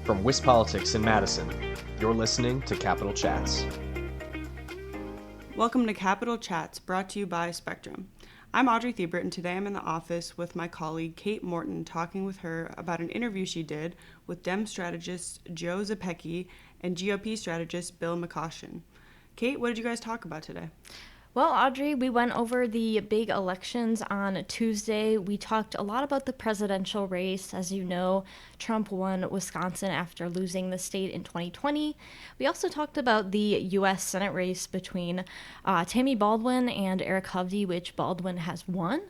From WIS Politics in Madison, you're listening to Capital Chats. Welcome to Capital Chats, brought to you by Spectrum. I'm Audrey Thiebert, and today I'm in the office with my colleague Kate Morton, talking with her about an interview she did with Dem strategist Joe Zepecki and GOP strategist Bill McCoshen. Kate, what did you guys talk about today? Well, Audrey, we went over the big elections on Tuesday. We talked a lot about the presidential race. As you know, Trump won Wisconsin after losing the state in 2020. We also talked about the U.S. Senate race between Tammy Baldwin and Eric Hovde, which Baldwin has won.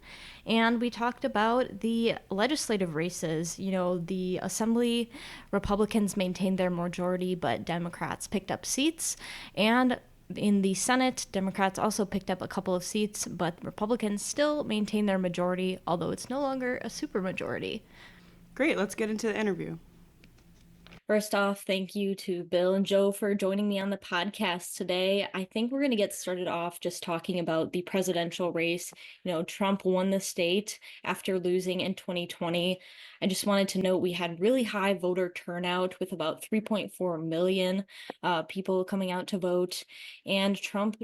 And we talked about the legislative races. You know, the Assembly Republicans maintained their majority, but Democrats picked up seats. And in the Senate, Democrats also picked up a couple of seats, but Republicans still maintain their majority, although it's no longer a supermajority. Great, let's get into the interview. First off, thank you to Bill and Joe for joining me on the podcast today. I think we're going to get started off just talking about the presidential race. You know, Trump won the state after losing in 2020. I just wanted to note we had really high voter turnout with about 3.4 million people coming out to vote. And Trump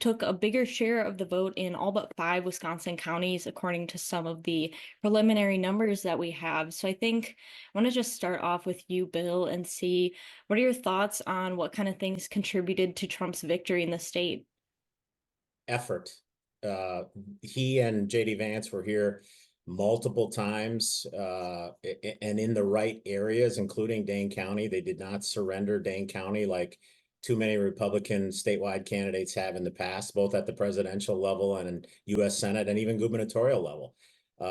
took a bigger share of the vote in all but 5 Wisconsin counties, according to some of the preliminary numbers that we have. So I think I want to just start off with you, Bill, and see what are your thoughts on what kind of things contributed to Trump's victory in the state? Effort. He and JD Vance were here multiple times and in the right areas, including Dane County. They did not surrender Dane County like too many Republican statewide candidates have in the past, both at the presidential level and U.S. Senate and even gubernatorial level.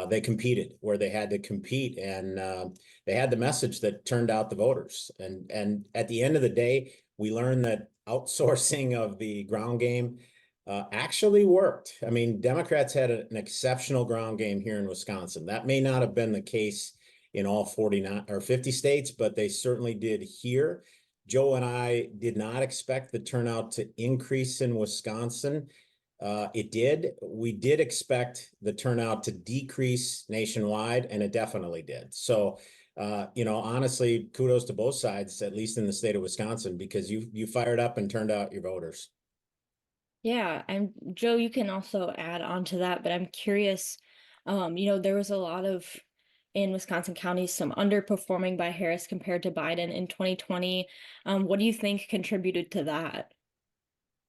They competed where they had to compete, and they had the message that turned out the voters. And at the end of the day, we learned that outsourcing of the ground game actually worked. I mean, Democrats had an exceptional ground game here in Wisconsin. That may not have been the case in all 49 or 50 states, but they certainly did here. Joe and I did not expect the turnout to increase in Wisconsin. It did. We did expect the turnout to decrease nationwide, and it definitely did. So, honestly, kudos to both sides, at least in the state of Wisconsin, because you fired up and turned out your voters. Yeah, and Joe, you can also add on to that, but I'm curious, there was a lot of, in Wisconsin counties, some underperforming by Harris compared to Biden in 2020. What do you think contributed to that?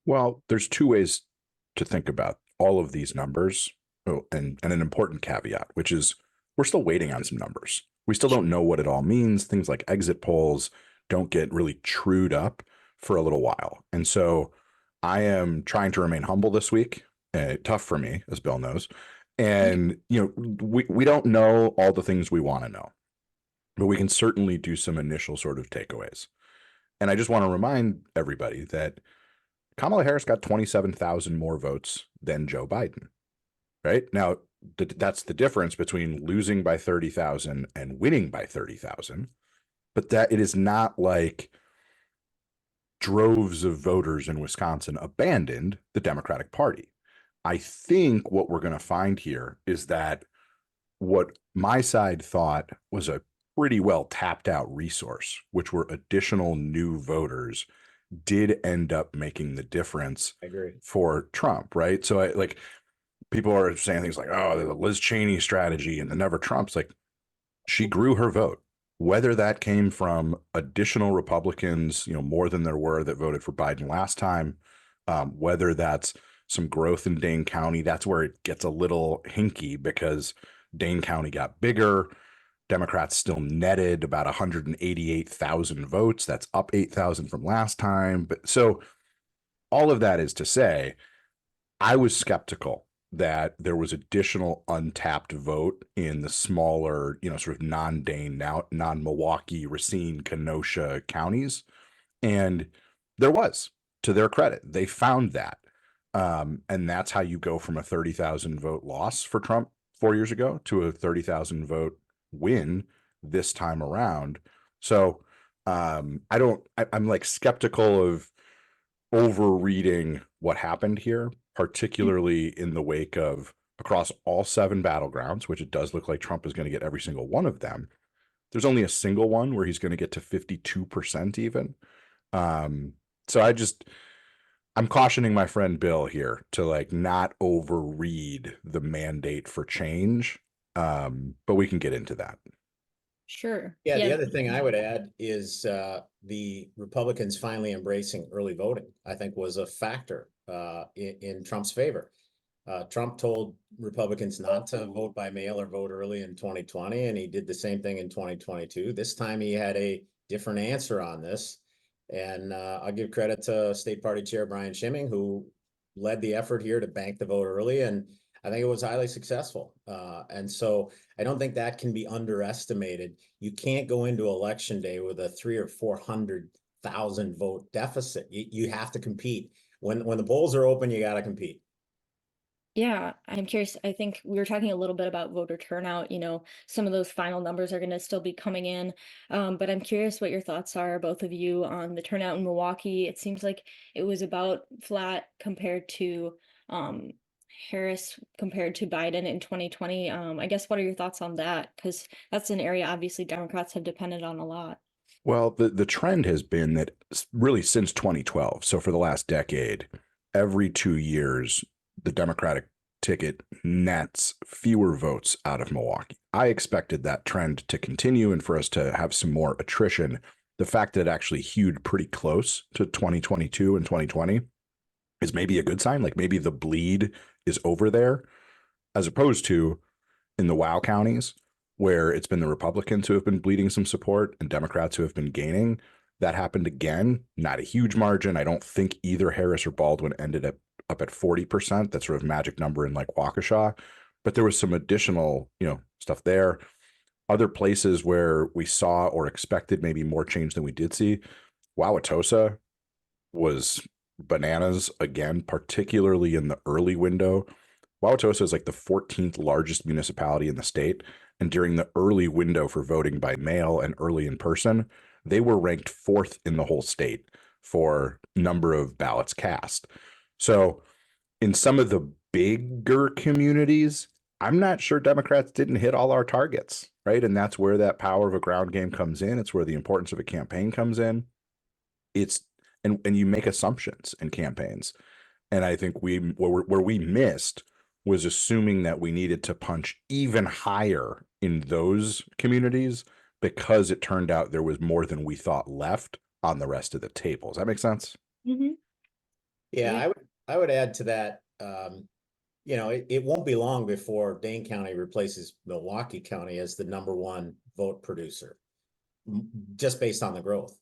Well, there's two ways to think about all of these numbers. Oh, and an important caveat, which is we're still waiting on some numbers. We still don't know what it all means. Things like exit polls don't get really trued up for a little while. And so I am trying to remain humble this week. Tough for me, as Bill knows. And, we don't know all the things we want to know, but we can certainly do some initial sort of takeaways. And I just want to remind everybody that Kamala Harris got 27,000 more votes than Joe Biden, right? Now, that's the difference between losing by 30,000 and winning by 30,000, but that it is not like droves of voters in Wisconsin abandoned the Democratic Party. I think what we're going to find here is that what my side thought was a pretty well tapped out resource, which were additional new voters, did end up making the difference. I agree. For Trump, right? So people are saying things like, oh, the Liz Cheney strategy and the never Trumps. Like, she grew her vote, whether that came from additional Republicans, more than there were that voted for Biden last time, whether that's some growth in Dane County. That's where it gets a little hinky because Dane County got bigger. Democrats still netted about 188,000 votes. That's up 8,000 from last time. But so all of that is to say, I was skeptical that there was additional untapped vote in the smaller, sort of non-Dane, non-Milwaukee, Racine, Kenosha counties. And there was, to their credit, they found that. And that's how you go from a 30,000 vote loss for Trump 4 years ago to a 30,000 vote win this time around. So I'm like skeptical of overreading what happened here, particularly in the wake of across all 7 battlegrounds, which it does look like Trump is going to get every single one of them. There's only a single one where he's going to get to 52% even. So I'm cautioning my friend Bill here to like not overread the mandate for change. But we can get into that. Sure. Yeah, the other thing I would add is the Republicans finally embracing early voting, I think was a factor in Trump's favor. Trump told Republicans not to vote by mail or vote early in 2020, and he did the same thing in 2022. This time he had a different answer on this. And I'll give credit to State Party Chair Brian Schimming, who led the effort here to bank the vote early. And I think it was highly successful. And so I don't think that can be underestimated. You can't go into election day with a 300,000 or 400,000 vote deficit. You have to compete. When the polls are open, you got to compete. Yeah, I'm curious. I think we were talking a little bit about voter turnout. Some of those final numbers are going to still be coming in. But I'm curious what your thoughts are, both of you, on the turnout in Milwaukee. It seems like it was about flat compared to Harris compared to Biden in 2020. I guess what are your thoughts on that? Because that's an area obviously Democrats have depended on a lot. Well, the trend has been that really since 2012, so for the last decade, every 2 years, the Democratic ticket nets fewer votes out of Milwaukee. I expected that trend to continue and for us to have some more attrition. The fact that it actually hewed pretty close to 2022 and 2020 is maybe a good sign. Like maybe the bleed is over there, as opposed to in the WOW counties, where it's been the Republicans who have been bleeding some support and Democrats who have been gaining. That happened again, not a huge margin. I don't think either Harris or Baldwin ended up at 40%. That sort of magic number in like Waukesha. But there was some additional, stuff there. Other places where we saw or expected maybe more change than we did see. Wauwatosa was bananas again, particularly in the early window. Wauwatosa is like the 14th largest municipality in the state. And during the early window for voting by mail and early in person, they were ranked 4th in the whole state for number of ballots cast. So in some of the bigger communities, I'm not sure Democrats didn't hit all our targets, right? And that's where that power of a ground game comes in. It's where the importance of a campaign comes in. And you make assumptions in campaigns. And I think where we missed was assuming that we needed to punch even higher in those communities because it turned out there was more than we thought left on the rest of the table. Does that make sense? Mm-hmm. Yeah, I would add to that. It won't be long before Dane County replaces Milwaukee County as the #1 vote producer, just based on the growth.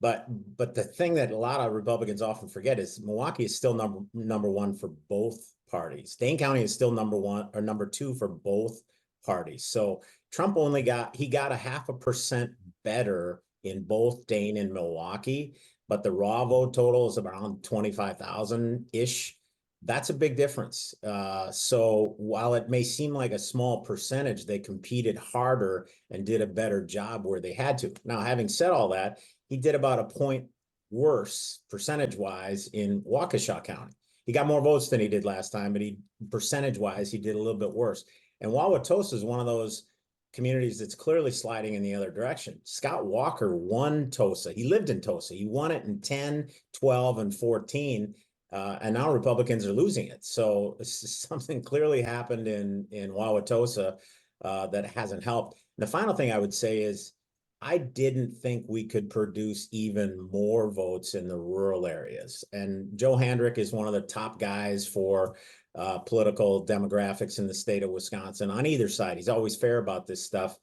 But the thing that a lot of Republicans often forget is Milwaukee is still number one for both parties. Dane County is still #1 or #2 for both parties. So Trump only got a 0.5% better in both Dane and Milwaukee, but the raw vote total is around 25,000-ish. That's a big difference. So while it may seem like a small percentage, they competed harder and did a better job where they had to. Now, having said all that, he did about a point worse percentage-wise in Waukesha County. He got more votes than he did last time, but percentage-wise, he did a little bit worse. And Wauwatosa is one of those communities that's clearly sliding in the other direction. Scott Walker won Tosa. He lived in Tosa. He won it in 10, 12, and 14. And now Republicans are losing it. So something clearly happened in Wauwatosa that hasn't helped. And the final thing I would say is I didn't think we could produce even more votes in the rural areas. And Joe Handrick is one of the top guys for political demographics in the state of Wisconsin on either side. He's always fair about this stuff.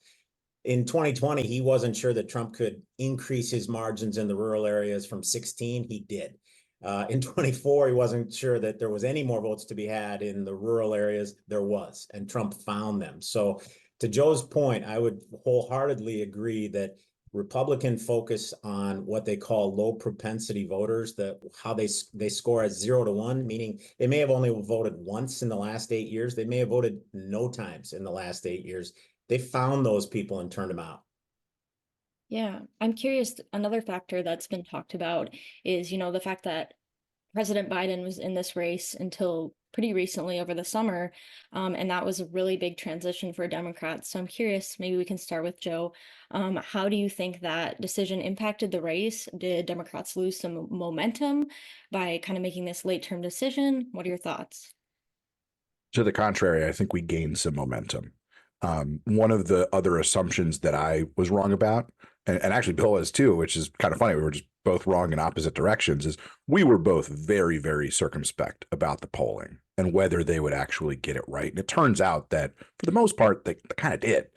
In 2020, he wasn't sure that Trump could increase his margins in the rural areas from 16. He did. In 24, he wasn't sure that there was any more votes to be had in the rural areas. There was, and Trump found them. So to Joe's point, I would wholeheartedly agree that Republican focus on what they call low propensity voters, how they score as 0 to 1, meaning they may have only voted once in the last 8 years. They may have voted no times in the last 8 years. They found those people and turned them out. Yeah, I'm curious. Another factor that's been talked about is, the fact that President Biden was in this race until pretty recently over the summer. And that was a really big transition for Democrats. So I'm curious, maybe we can start with Joe. How do you think that decision impacted the race? Did Democrats lose some momentum by kind of making this late term decision? What are your thoughts? To the contrary, I think we gained some momentum. One of the other assumptions that I was wrong about, and actually Bill is too, which is kind of funny, we were just both wrong in opposite directions, is we were both very, very circumspect about the polling and whether they would actually get it right. And it turns out that for the most part, they kind of did.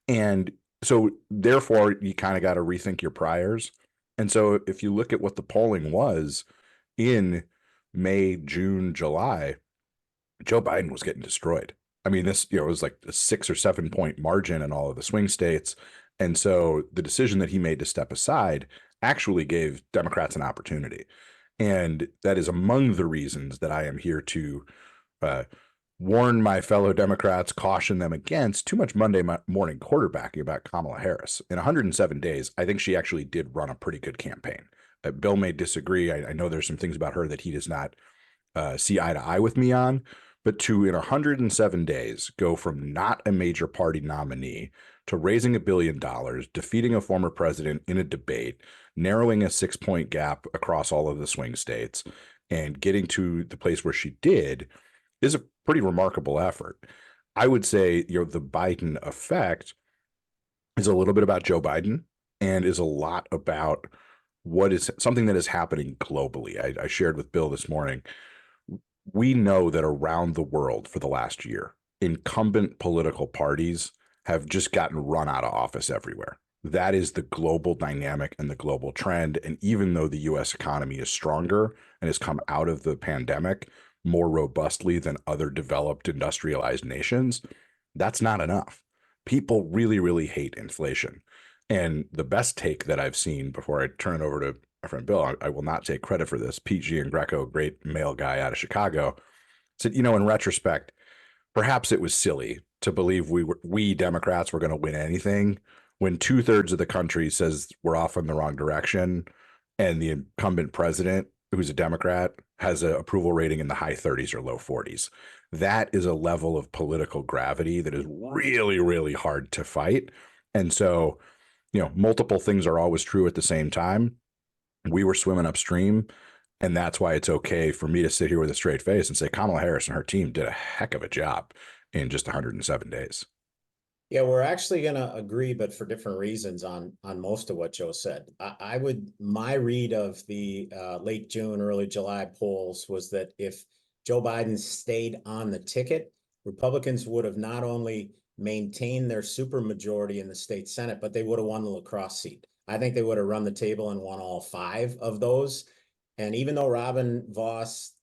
And so therefore, you kind of got to rethink your priors. And so if you look at what the polling was in May, June, July, Joe Biden was getting destroyed. I mean, this, it was like a 6 or 7 point margin in all of the swing states. And so the decision that he made to step aside actually gave Democrats an opportunity. And that is among the reasons that I am here to uh, warn my fellow Democrats, caution them against too much Monday morning quarterbacking about Kamala Harris. In 107 days, I think she actually did run a pretty good campaign. Bill may disagree. I know there's some things about her that he does not see eye to eye with me on, but to in 107 days go from not a major party nominee to raising $1 billion, defeating a former president in a debate, narrowing a 6 point gap across all of the swing states, and getting to the place where she did is a pretty remarkable effort. I would say, the Biden effect is a little bit about Joe Biden and is a lot about what is something that is happening globally. I shared with Bill this morning. We know that around the world for the last year, incumbent political parties have just gotten run out of office everywhere. That is the global dynamic and the global trend. And even though the US economy is stronger and has come out of the pandemic more robustly than other developed industrialized nations, that's not enough. People really, really hate inflation. And the best take that I've seen before I turn it over to my friend Bill, I will not take credit for this. PG and Greco, great male guy out of Chicago, said, in retrospect, perhaps it was silly to believe we Democrats were going to win anything when 2/3 of the country says we're off in the wrong direction, and the incumbent president, who's a Democrat, has an approval rating in the high 30s or low 40s. That is a level of political gravity that is really, really hard to fight. And so, multiple things are always true at the same time. We were swimming upstream. And that's why it's okay for me to sit here with a straight face and say Kamala Harris and her team did a heck of a job in just 107 days. Yeah, we're actually going to agree, but for different reasons on most of what Joe said. My read of the late June, early July polls was that if Joe Biden stayed on the ticket, Republicans would have not only maintained their supermajority in the state Senate, but they would have won the lacrosse seat. I think they would have run the table and won all 5 of those. And even though Robin Vos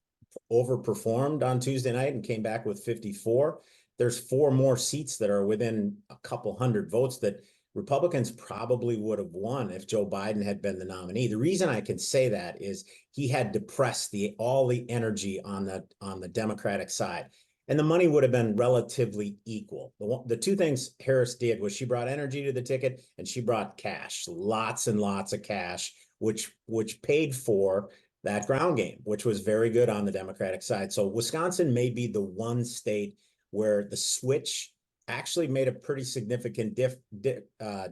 overperformed on Tuesday night and came back with 54, there's 4 more seats that are within a couple hundred votes that Republicans probably would have won if Joe Biden had been the nominee. The reason I can say that is he had depressed all the energy on the Democratic side, and the money would have been relatively equal. The 2 things Harris did was she brought energy to the ticket and she brought cash, lots and lots of cash, which paid for that ground game, which was very good on the Democratic side. So Wisconsin may be the one state where the switch actually made a pretty significant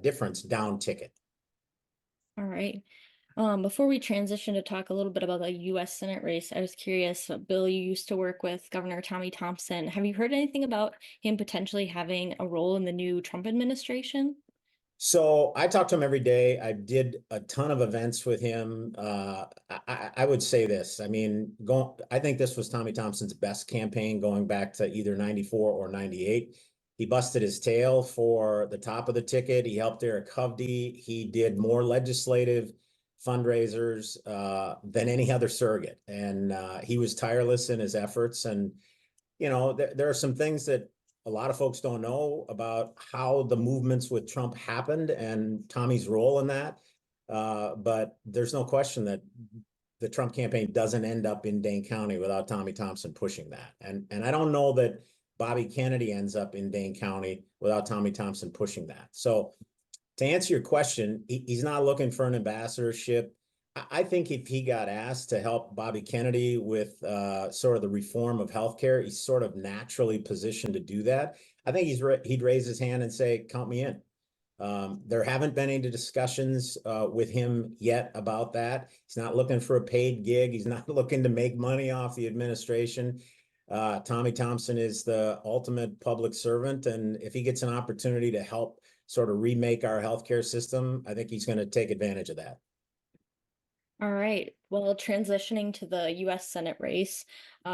difference down ticket. All right. Before we transition to talk a little bit about the U.S. Senate race, I was curious, Bill, you used to work with Governor Tommy Thompson. Have you heard anything about him potentially having a role in the new Trump administration? So I talk to him every day. I did a ton of events with him. I would say this. I mean, I think this was Tommy Thompson's best campaign going back to either 94 or 98. He busted his tail for the top of the ticket. He helped Eric Hovde. He did more legislative fundraisers than any other surrogate. And he was tireless in his efforts. And, there are some things that a lot of folks don't know about how the movements with Trump happened and Tommy's role in that. But there's no question that the Trump campaign doesn't end up in Dane County without Tommy Thompson pushing that. And I don't know that Bobby Kennedy ends up in Dane County without Tommy Thompson pushing that. So to answer your question, he's not looking for an ambassadorship. I think if he got asked to help Bobby Kennedy with sort of the reform of healthcare, he's sort of naturally positioned to do that. I think he'd raise his hand and say, count me in. There haven't been any discussions with him yet about that. He's not looking for a paid gig. He's not looking to make money off the administration. Tommy Thompson is the ultimate public servant. And if he gets an opportunity to help sort of remake our healthcare system, I think he's going to take advantage of that. All right. Well, transitioning to the U.S. Senate race,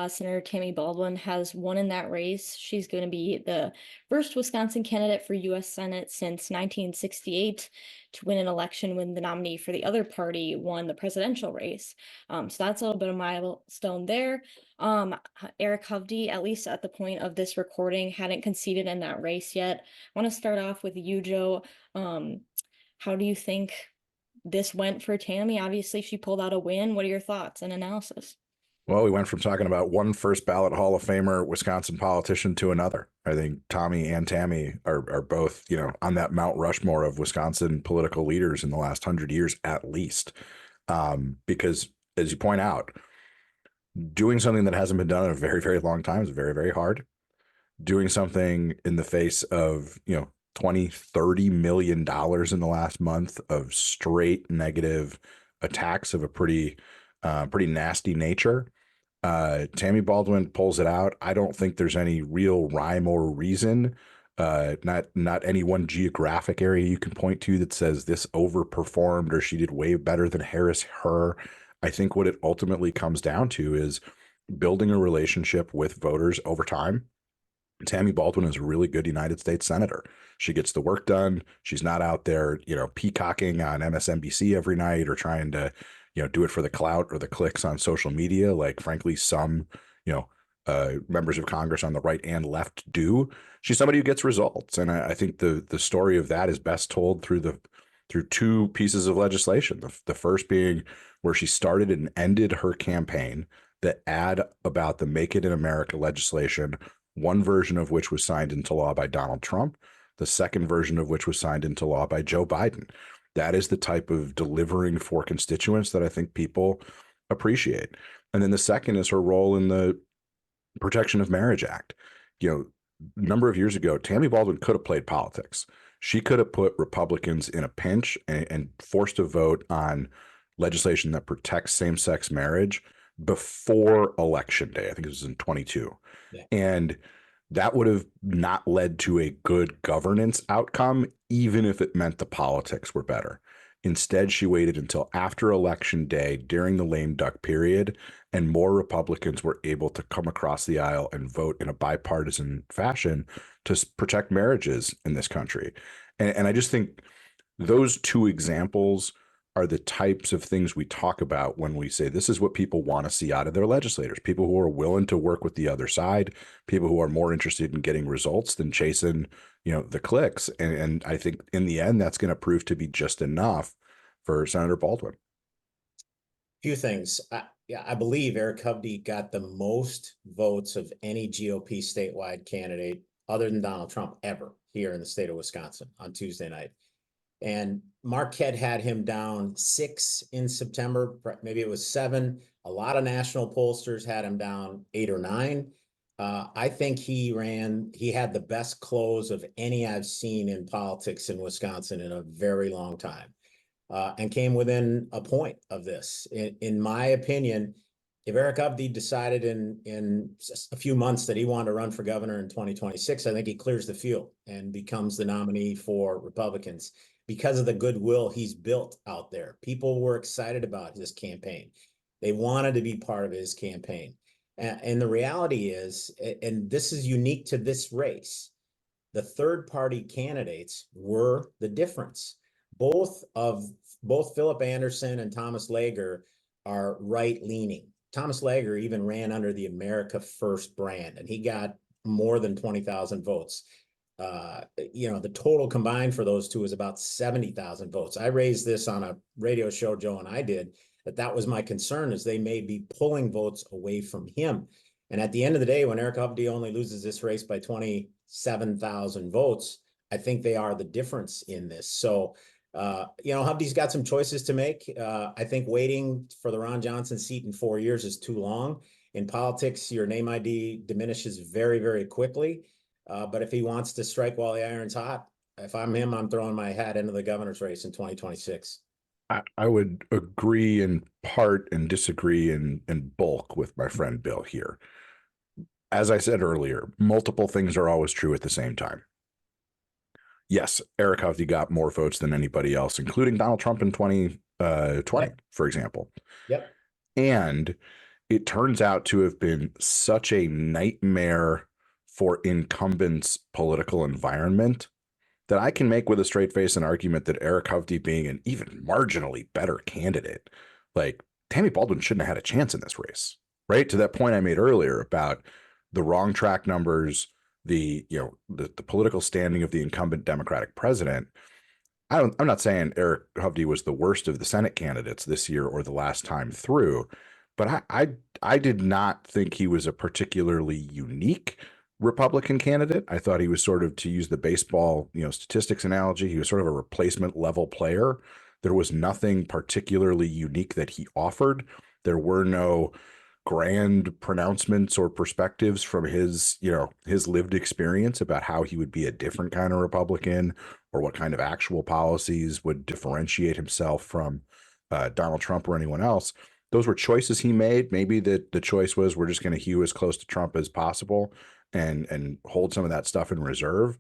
Senator Tammy Baldwin has won in that race. She's going to be the first Wisconsin candidate for U.S. Senate since 1968 to win an election when the nominee for the other party won the presidential race. So that's a little bit of a milestone there. Eric Hovde, at least at the point of this recording, hadn't conceded in that race yet. I want to start off with you, Joe. How do you think this went for Tammy? Obviously, she pulled out a win. What are your thoughts and analysis? Well, we went from talking about one first ballot Hall of Famer Wisconsin politician to another. I think Tommy and Tammy are both, on that Mount Rushmore of Wisconsin political leaders in the last 100 years at least. Because, as you point out, doing something that hasn't been done in a very, very long time is very, very hard. Doing something in the face of, $20-30 million in the last month of straight negative attacks of a pretty nasty nature. Tammy Baldwin pulls it out. I don't think there's any real rhyme or reason. Not any one geographic area you can point to that says this overperformed or she did way better than Harris her. I think what it ultimately comes down to is building a relationship with voters over time. Tammy Baldwin is a really good United States senator. She gets the work done. She's not out there, peacocking on MSNBC every night or trying to, do it for the clout or the clicks on social media. Like, frankly, some, members of Congress on the right and left do. She's somebody who gets results. And I think the story of that is best told through two pieces of legislation. The first being where she started and ended her campaign, the ad about the Make It in America legislation, one version of which was signed into law by Donald Trump, the second version of which was signed into law by Joe Biden. That is the type of delivering for constituents that I think people appreciate. And then the second is her role in the Protection of Marriage Act. A number of years ago, Tammy Baldwin could have played politics. She could have put Republicans in a pinch and forced a vote on legislation that protects same-sex marriage before Election Day. I think it was in 22. Yeah. And that would have not led to a good governance outcome, even if it meant the politics were better. Instead, she waited until after Election Day during the lame duck period, and more Republicans were able to come across the aisle and vote in a bipartisan fashion to protect marriages in this country. And I just think those two examples are the types of things we talk about when we say this is what people want to see out of their legislators. People who are willing to work with the other side, people who are more interested in getting results than chasing, the clicks. And I think in the end, that's going to prove to be just enough for Senator Baldwin. Few things. I believe Eric Hovde got the most votes of any GOP statewide candidate other than Donald Trump ever here in the state of Wisconsin on Tuesday night. And Marquette had him down 6 in September. Maybe it was 7. A lot of national pollsters had him down 8 or 9. I think he had the best close of any I've seen in politics in Wisconsin in a very long time, and came within a point of this. In my opinion, if Eric Hovde decided in a few months that he wanted to run for governor in 2026, I think he clears the field and becomes the nominee for Republicans. Because of the goodwill he's built out there. People were excited about his campaign. They wanted to be part of his campaign. And the reality is, and this is unique to this race, the third party candidates were the difference. Both Philip Anderson and Thomas Lager are right leaning. Thomas Lager even ran under the America First brand, and he got more than 20,000 votes. The total combined for those two is about 70,000 votes. I raised this on a radio show, Joe and I did, that was my concern, is they may be pulling votes away from him. And at the end of the day, when Eric Hovde only loses this race by 27,000 votes, I think they are the difference in this. So Hovde's got some choices to make. I think waiting for the Ron Johnson seat in 4 years is too long. In politics, your name ID diminishes very, very quickly. But if he wants to strike while the iron's hot, if I'm him, I'm throwing my hat into the governor's race in 2026. I would agree in part and disagree in bulk with my friend Bill here. As I said earlier, multiple things are always true at the same time. Yes, Eric Hovde got more votes than anybody else, including Donald Trump in 2020, Yep. for example. Yep. And it turns out to have been such a nightmare for incumbents' political environment that I can make with a straight face an argument that Eric Hovde being an even marginally better candidate, like Tammy Baldwin shouldn't have had a chance in this race, right? To that point I made earlier about the wrong track numbers, the political standing of the incumbent Democratic president. I'm not saying Eric Hovde was the worst of the Senate candidates this year or the last time through, but I did not think he was a particularly unique Republican candidate. I thought he was sort of, to use the baseball, statistics analogy, he was sort of a replacement level player. There was nothing particularly unique that he offered. There were no grand pronouncements or perspectives from his lived experience about how he would be a different kind of Republican or what kind of actual policies would differentiate himself from Donald Trump or anyone else. Those were choices he made. Maybe the choice was, we're just going to hew as close to Trump as possible and hold some of that stuff in reserve.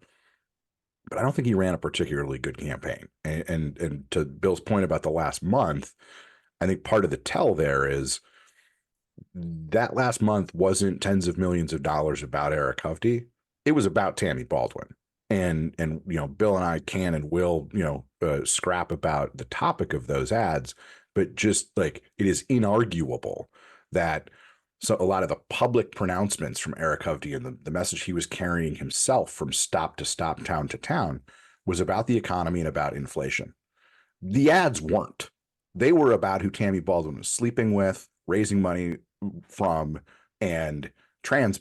But I don't think he ran a particularly good campaign. And to Bill's point about the last month, I think part of the tell there is that last month wasn't tens of millions of dollars about Eric Hovde. It was about Tammy Baldwin. And Bill and I can and will scrap about the topic of those ads, but just like, it is inarguable that a lot of the public pronouncements from Eric Hovde and the message he was carrying himself from stop to stop, town to town, was about the economy and about inflation. The ads weren't. They were about who Tammy Baldwin was sleeping with, raising money from, and trans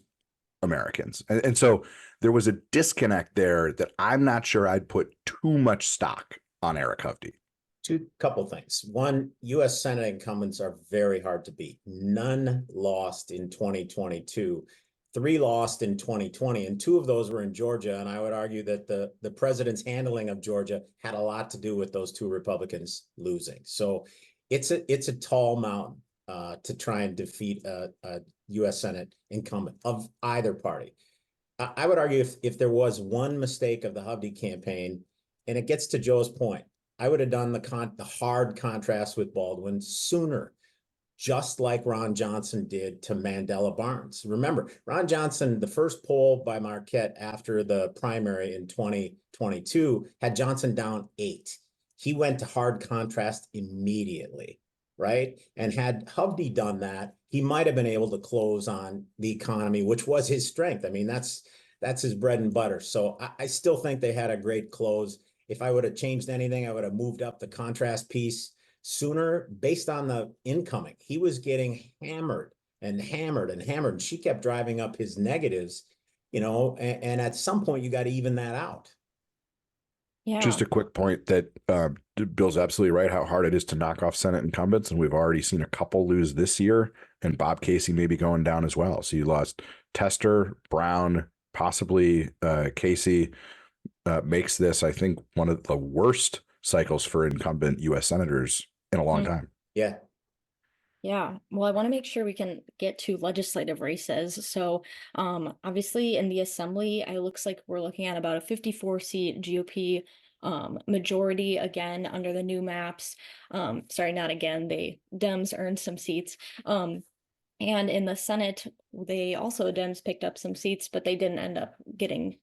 Americans. And so there was a disconnect there that I'm not sure I'd put too much stock on Eric Hovde. Couple things. One, U.S. Senate incumbents are very hard to beat. None lost in 2022. 3 lost in 2020, and 2 of those were in Georgia. And I would argue that the president's handling of Georgia had a lot to do with those 2 Republicans losing. So it's a tall mountain to try and defeat a U.S. Senate incumbent of either party. I would argue if there was one mistake of the Hovde campaign, and it gets to Joe's point, I would have done the hard contrast with Baldwin sooner, just like Ron Johnson did to Mandela Barnes. Remember, Ron Johnson, the first poll by Marquette after the primary in 2022, had Johnson down 8. He went to hard contrast immediately, right? And had Hovde done that, he might have been able to close on the economy, which was his strength. I mean, that's his bread and butter. So I still think they had a great close. If I would have changed anything, I would have moved up the contrast piece sooner based on the incoming. He was getting hammered and hammered and hammered. And she kept driving up his negatives, and at some point you got to even that out. Yeah. Just a quick point that Bill's absolutely right, how hard it is to knock off Senate incumbents. And we've already seen a couple lose this year, and Bob Casey may be going down as well. So you lost Tester, Brown, possibly Casey. Makes this, I think, one of the worst cycles for incumbent U.S. senators in a long time. Yeah. Yeah. Well, I want to make sure we can get to legislative races. So obviously in the assembly, it looks like we're looking at about a 54-seat GOP majority again under the new maps. Sorry, not again. Dems earned some seats. And in the Senate, Dems picked up some seats, but they didn't end up getting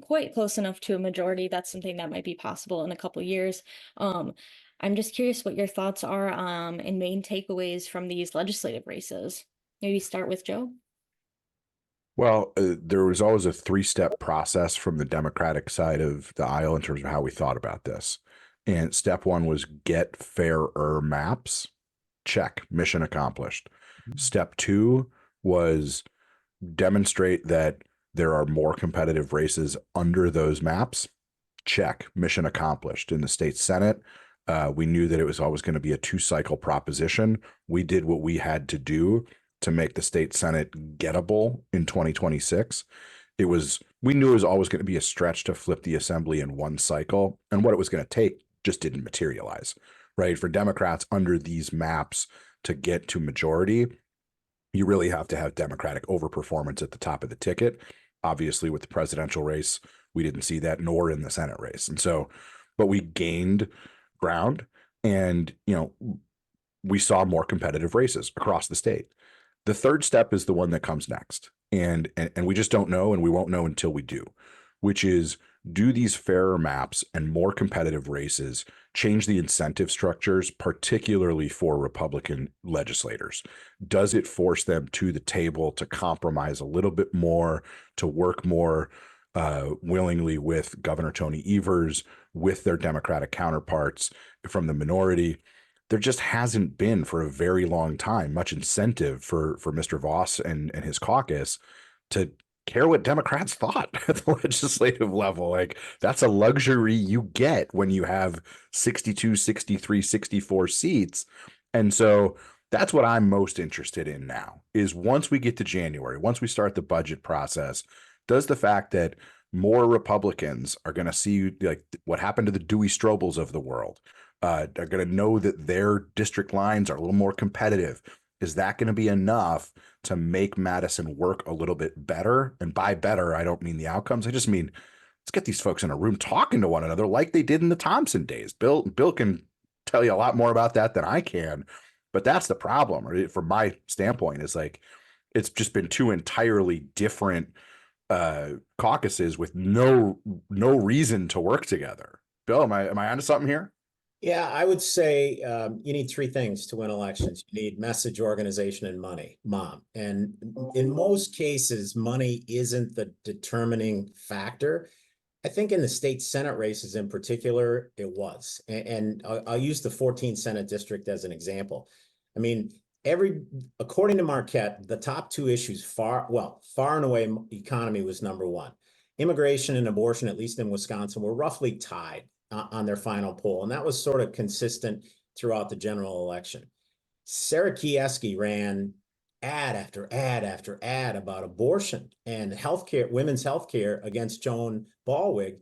quite close enough to a majority. That's something that might be possible in a couple years. I'm just curious what your thoughts are and main takeaways from these legislative races. Maybe start with Joe. Well, there was always a 3-step process from the Democratic side of the aisle in terms of how we thought about this. And step 1 was get fairer maps. Check, mission accomplished. Step 2 was demonstrate that there are more competitive races under those maps. check, mission accomplished. In the state Senate, we knew that it was always going to be a 2-cycle proposition. We did what we had to do to make the state Senate gettable in 2026. We knew it was always going to be a stretch to flip the assembly in 1 cycle, and what it was going to take just didn't materialize, right? For Democrats under these maps to get to majority, you really have to have Democratic overperformance at the top of the ticket. Obviously, with the presidential race, we didn't see that, nor in the Senate race. And so, but we gained ground, and, we saw more competitive races across the state. The third step is the one that comes next. And we just don't know, and we won't know until we do, which is, do these fairer maps and more competitive races change the incentive structures, particularly for Republican legislators? Does it force them to the table to compromise a little bit more, to work more willingly with Governor Tony Evers, with their Democratic counterparts from the minority? There just hasn't been, for a very long time, much incentive for Mr. Voss and his caucus to care what Democrats thought at the legislative level. Like, that's a luxury you get when you have 62, 63, 64 seats. And so that's what I'm most interested in now, is once we get to January, once we start the budget process, does the fact that more Republicans are going to see, like, what happened to the Dewey Strobels of the world, are going to know that their district lines are a little more competitive, is that going to be enough to make Madison work a little bit better? And by better, I don't mean the outcomes. I just mean, let's get these folks in a room talking to one another like they did in the Thompson days. Bill can tell you a lot more about that than I can, but that's the problem, right? From my standpoint, is like, it's just been 2 entirely different caucuses with no reason to work together. Bill, am I onto something here? Yeah, I would say you need 3 things to win elections. You need message, organization, and money, mom. And in most cases, money isn't the determining factor. I think in the state Senate races in particular, it was. And I'll use the 14th Senate district as an example. I mean, according to Marquette, the top 2 issues far and away, economy was number 1. Immigration and abortion, at least in Wisconsin, were roughly tied on their final poll. And that was sort of consistent throughout the general election. Sarah Kieski ran ad after ad after ad about abortion and healthcare, women's healthcare, against Joan Baldwin.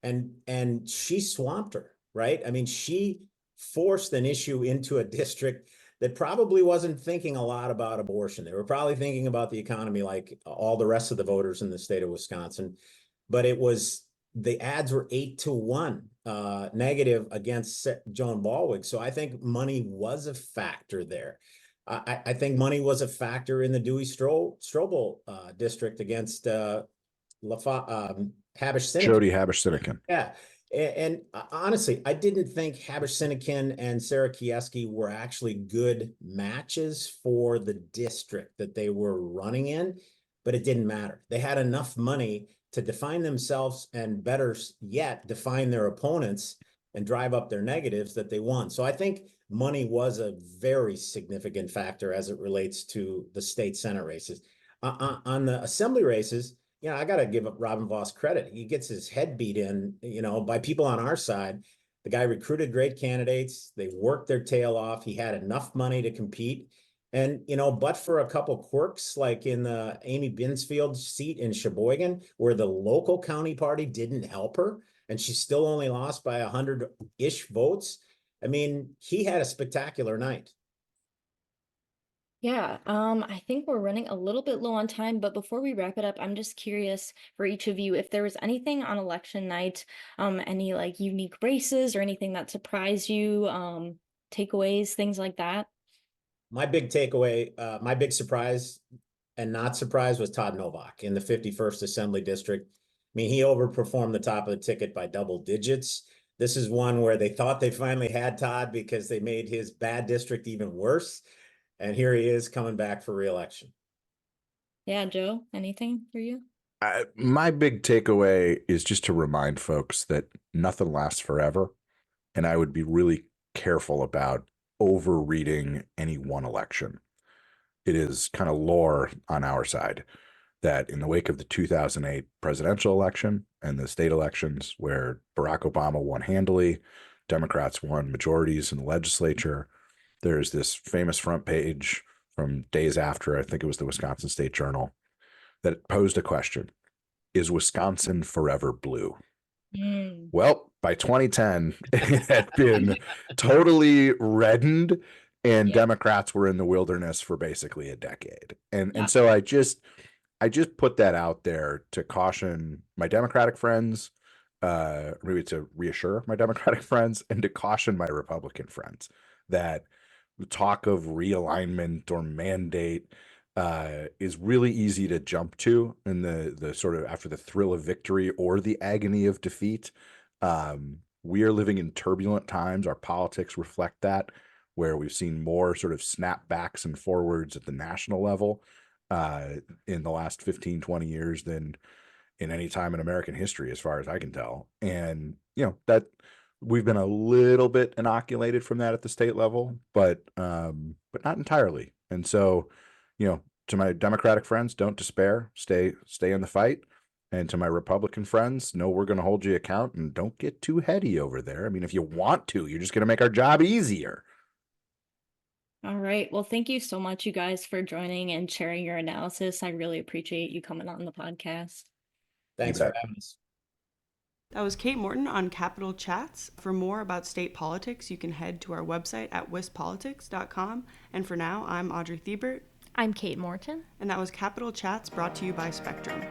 And she swamped her, right? I mean, she forced an issue into a district that probably wasn't thinking a lot about abortion. They were probably thinking about the economy like all the rest of the voters in the state of Wisconsin. But the ads were 8-1 negative against Joan Baldwin. So I think money was a factor there. I think money was a factor in the Dewey Strobel district against Habush-Sinneken. Jody Habush-Sinneken. Yeah. And honestly, I didn't think Habush-Sinneken and Sarah Kieski were actually good matches for the district that they were running in, but it didn't matter. They had enough money to define themselves, and better yet, define their opponents and drive up their negatives, that they won. So I think money was a very significant factor as it relates to the state Senate races. On the assembly races, I got to give Robin Voss credit. He gets his head beat in, by people on our side. The guy recruited great candidates. They worked their tail off. He had enough money to compete. And, but for a couple quirks, like in the Amy Binsfield seat in Sheboygan, where the local county party didn't help her, and she still only lost by 100-ish votes. I mean, he had a spectacular night. Yeah, I think we're running a little bit low on time, but before we wrap it up, I'm just curious for each of you if there was anything on election night, any like unique races or anything that surprised you, takeaways, things like that. My big takeaway, my big surprise and not surprise, was Todd Novak in the 51st Assembly District. I mean, he overperformed the top of the ticket by double digits. This is one where they thought they finally had Todd because they made his bad district even worse. And here he is coming back for re-election. Yeah, Joe, anything for you? My big takeaway is just to remind folks that nothing lasts forever. And I would be really careful about overreading any one election. It is kind of lore on our side. that in the wake of the 2008 presidential election and the state elections, where Barack Obama won handily, Democrats won majorities in the legislature, there's this famous front page from days after, I think it was the Wisconsin State Journal, that posed a question: is Wisconsin forever blue? Well, by 2010, it had been totally reddened, and Democrats were in the wilderness for basically a decade. And so I just put that out there to caution my Democratic friends, maybe to reassure my Democratic friends, and to caution my Republican friends that talk of realignment or mandate is really easy to jump to in the sort of after the thrill of victory or the agony of defeat. We are living in turbulent times. Our politics reflect that, where we've seen more sort of snapbacks and forwards at the national level in the last 15, 20 years than in any time in American history, as far as I can tell. And, that we've been a little bit inoculated from that at the state level, but not entirely. And so, to my Democratic friends, don't despair, stay in the fight. And to my Republican friends, know we're going to hold you account, and don't get too heady over there. I mean, if you want to, you're just going to make our job easier. All right. Well, thank you so much, you guys, for joining and sharing your analysis. I really appreciate you coming on the podcast. Thanks for having us. That was Kate Morton on Capitol Chats. For more about state politics, you can head to our website at wispolitics.com. And for now, I'm Audrey Thiebert. I'm Kate Morton. And that was Capitol Chats, brought to you by Spectrum.